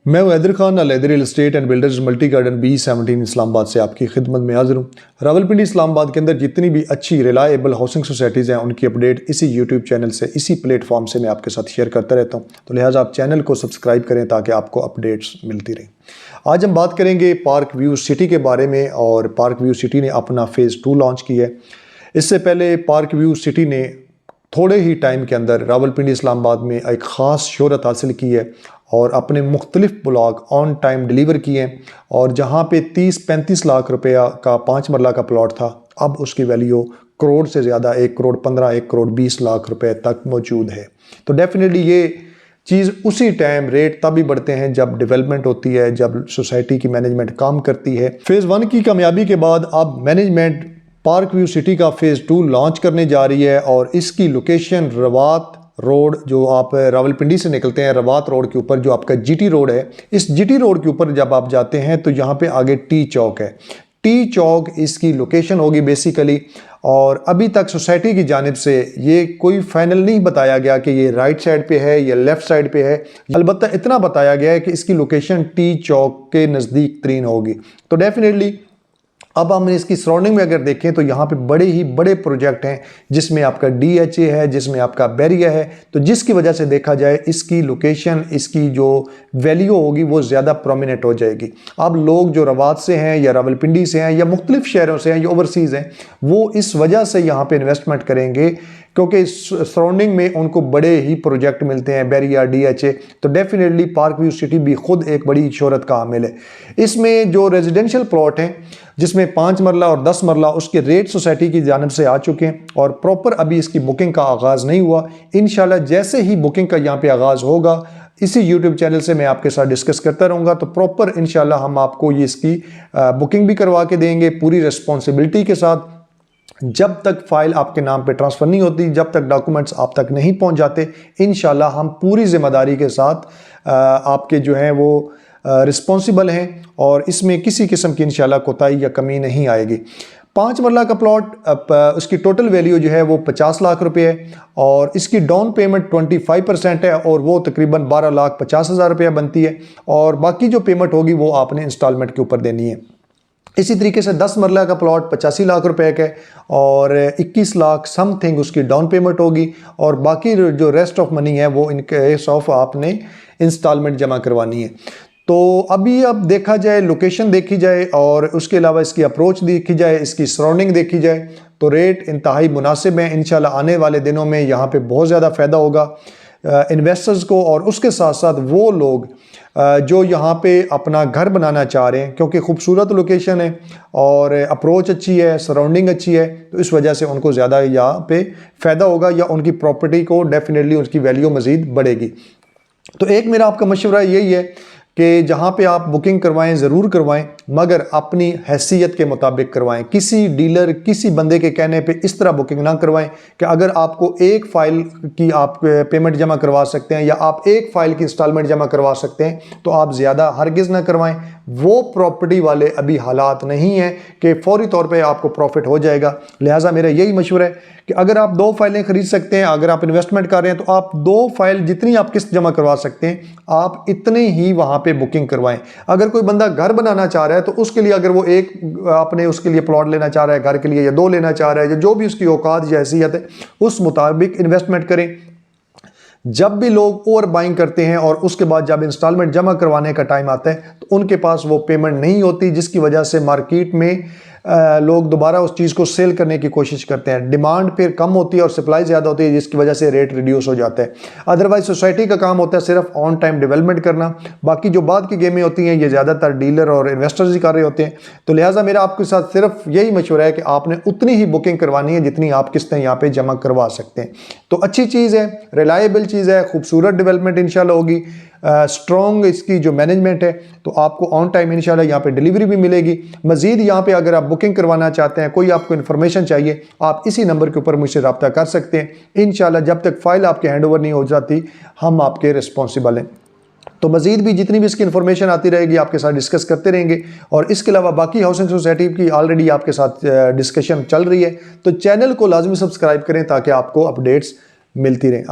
मैं Haider Khan Alhaider real estate and builders multi garden B17 Islamabad से आपकी खिदमत में हाजिर हूँ। रावलपिंडी इस्लामाबाद के अंदर जितनी भी अच्छी रिलायबल हाउसिंग सोसाइटीज़ हैं उनकी अपडेट इसी यूट्यूब चैनल से, इसी प्लेटफॉर्म से मैं आपके साथ शेयर करता रहता हूँ। तो लिहाजा आप चैनल को सब्सक्राइब करें ताकि आपको अपडेट्स मिलती रहें। आज हम बात करेंगे पार्क व्यू सिटी के बारे में, और पार्क व्यू सिटी ने अपना फ़ेज़ 2 लॉन्च किया है। इससे पहले पार्क व्यू सिटी ने थोड़े ही टाइम के अंदर रावलपिंडी इस्लामाबाद में एक ख़ास शोहरत हासिल की है और अपने मुख्तलिफ ब्लॉक ऑन टाइम डिलीवर किए हैं। और जहां पे 30-35 लाख रुपया का 5 मरला का प्लॉट था, अब उसकी वैल्यू करोड़ से ज़्यादा 1 करोड़ 15, 1 करोड़ 20 लाख रुपए तक मौजूद है। तो डेफिनेटली ये चीज़ उसी टाइम रेट तभी बढ़ते हैं जब डेवलपमेंट होती है, जब सोसाइटी की मैनेजमेंट काम करती है। फ़ेज़ 1 की कामयाबी के बाद अब मैनेजमेंट पार्क व्यू सिटी का फ़ेज़ 2 लॉन्च करने जा रही है और इसकी लोकेशन रवात रोड, जो आप रावलपिंडी से निकलते हैं रवात रोड के ऊपर जो आपका GT रोड है, इस GT रोड के ऊपर जब आप जाते हैं तो यहाँ पे आगे टी चौक है। टी चौक इसकी लोकेशन होगी बेसिकली। और अभी तक सोसाइटी की जानिब से ये कोई फाइनल नहीं बताया गया कि ये राइट साइड पे है या लेफ़्ट साइड पे है। अलबत्ता इतना बताया गया है कि इसकी लोकेशन टी चौक के नज़दीक तरीन होगी। तो डेफिनेटली अब हम इसकी सराउंडिंग में अगर देखें तो यहाँ पे बड़े ही बड़े प्रोजेक्ट हैं, जिसमें आपका DHA है, जिसमें आपका बैरिया है। तो जिसकी वजह से देखा जाए इसकी लोकेशन, इसकी जो वैल्यू होगी वो ज़्यादा प्रोमिनेंट हो जाएगी। अब लोग जो रवात से हैं या रावलपिंडी से हैं या मुख्तलिफ शहरों से हैं या ओवरसीज़ हैं, वो इस वजह से यहाँ पर इन्वेस्टमेंट करेंगे क्योंकि सराउंडिंग में उनको बड़े ही प्रोजेक्ट मिलते हैं, बैरिया, DHA। तो डेफिनेटली पार्क व्यू सिटी भी खुद एक बड़ी शोहरत का हामिल है। इसमें जो रेजिडेंशियल प्लॉट हैं जिसमें 5 मरला और 10 मरला, उसके रेट सोसाइटी की जानिब से आ चुके हैं और प्रॉपर अभी इसकी बुकिंग का आगाज़ नहीं हुआ। इंशाल्लाह जैसे ही बुकिंग का यहाँ पे आगाज़ होगा, इसी यूट्यूब चैनल से मैं आपके साथ डिस्कस करता रहूँगा। तो प्रॉपर इंशाल्लाह हम आपको ये इसकी बुकिंग भी करवा के देंगे पूरी रिस्पॉन्सिबिलिटी के साथ। जब तक फाइल आपके नाम पे ट्रांसफ़र नहीं होती, जब तक डॉक्यूमेंट्स आप तक नहीं पहुंच जाते, इंशाल्लाह हम पूरी ज़िम्मेदारी के साथ आपके जो हैं वो रिस्पॉन्सिबल हैं और इसमें किसी किस्म की इंशाल्लाह कोताही या कमी नहीं आएगी। 5 मरला का प्लॉट, उसकी टोटल वैल्यू जो है वो 50 लाख रुपए है और इसकी डाउन पेमेंट 25% है और वो तकरीबन 12,50,000 रुपया बनती है और बाकी जो पेमेंट होगी वो आपने इंस्टॉलमेंट के ऊपर देनी है। इसी तरीके से 10 मरला का प्लॉट 85 लाख रुपए का है और 21 लाख समथिंग उसकी डाउन पेमेंट होगी और बाकी जो रेस्ट ऑफ मनी है वो इन केस ऑफ आपने इंस्टॉलमेंट जमा करवानी है। तो अभी अब देखा जाए, लोकेशन देखी जाए और उसके अलावा इसकी अप्रोच देखी जाए, इसकी सराउंडिंग देखी जाए, तो रेट इंतहाई मुनासिब है। इंशाल्लाह आने वाले दिनों में यहाँ पे बहुत ज़्यादा फ़ायदा होगा इन्वेस्टर्स को और उसके साथ साथ वो लोग जो यहाँ पे अपना घर बनाना चाह रहे हैं, क्योंकि खूबसूरत लोकेशन है और अप्रोच अच्छी है, सराउंडिंग अच्छी है, तो इस वजह से उनको ज़्यादा यहाँ पे फ़ायदा होगा या उनकी प्रॉपर्टी को डेफिनेटली उसकी वैल्यू मज़ीद बढ़ेगी। तो एक मेरा आपका मशवरा यही है कि जहाँ पे आप बुकिंग करवाएं ज़रूर करवाएं, मगर अपनी हैसियत के मुताबिक करवाएं। किसी डीलर, किसी बंदे के कहने पे इस तरह बुकिंग ना करवाएं कि अगर आपको एक फ़ाइल की आप पेमेंट जमा करवा सकते हैं या आप एक फ़ाइल की इंस्टॉलमेंट जमा करवा सकते हैं तो आप ज़्यादा हरगिज़ ना करवाएं। वो प्रॉपर्टी वाले अभी हालात नहीं हैं कि फौरी तौर पर आपको प्रॉफिट हो जाएगा। लिहाजा मेरा यही मशवरा है कि अगर आप 2 फाइलें ख़रीद सकते हैं, अगर आप इन्वेस्टमेंट कर रहे हैं तो आप 2 फाइल जितनी आप किस्त जमा करवा सकते हैं आप इतने ही वहाँ पे बुकिंग करवाएं। अगर कोई बंदा घर बनाना चाह रहा है तो उसके लिए अगर वो एक आपने उसके लिए प्लॉट लेना चाह रहा है घर के लिए या 2 लेना चाह रहा है, या जो भी उसकी औकात या हैसियत है उस मुताबिक इन्वेस्टमेंट करें। जब भी लोग ओवर बाइंग करते हैं और उसके बाद जब इंस्टॉलमेंट जमा करवाने का टाइम आता है तो उनके पास वो पेमेंट नहीं होती, जिसकी वजह से मार्केट में लोग दोबारा उस चीज़ को सेल करने की कोशिश करते हैं। डिमांड फिर कम होती है और सप्लाई ज़्यादा होती है, जिसकी वजह से रेट रिड्यूस हो जाता है। अदरवाइज सोसाइटी का काम होता है सिर्फ ऑन टाइम डेवलपमेंट करना, बाकी जो बाद की गेमें होती हैं ये ज़्यादातर डीलर और इन्वेस्टर्स ही कर रहे होते हैं। तो लिहाजा मेरा आपके साथ सिर्फ यही मशवरा है कि आपने उतनी ही बुकिंग करवानी है जितनी आप किस्तें यहाँ पर जमा करवा सकते हैं। तो अच्छी चीज़ है, रिलायबल चीज़ है, खूबसूरत डेवलपमेंट इंशाल्लाह होगी, स्ट्रॉन्ग इसकी जो मैनेजमेंट है, तो आपको ऑन टाइम इंशाल्लाह यहाँ पे डिलीवरी भी मिलेगी। मज़ीद यहाँ पे अगर आप बुकिंग करवाना चाहते हैं, कोई आपको इन्फॉर्मेशन चाहिए, आप इसी नंबर के ऊपर मुझसे रब्ता कर सकते हैं। इंशाल्लाह जब तक फ़ाइल आपके हैंड ओवर नहीं हो जाती हम आपके रिस्पॉन्सिबल हैं। तो मज़ीद भी जितनी भी इसकी इन्फॉर्मेशन आती रहेगी आपके साथ डिस्कस करते रहेंगे। और इसके अलावा बाकी हाउसिंग सोसाइटी की ऑलरेडी आपके साथ डिस्कशन चल रही है, तो चैनल को लाजमी सब्सक्राइब करें ताकि आपको अपडेट्स मिलती रहें।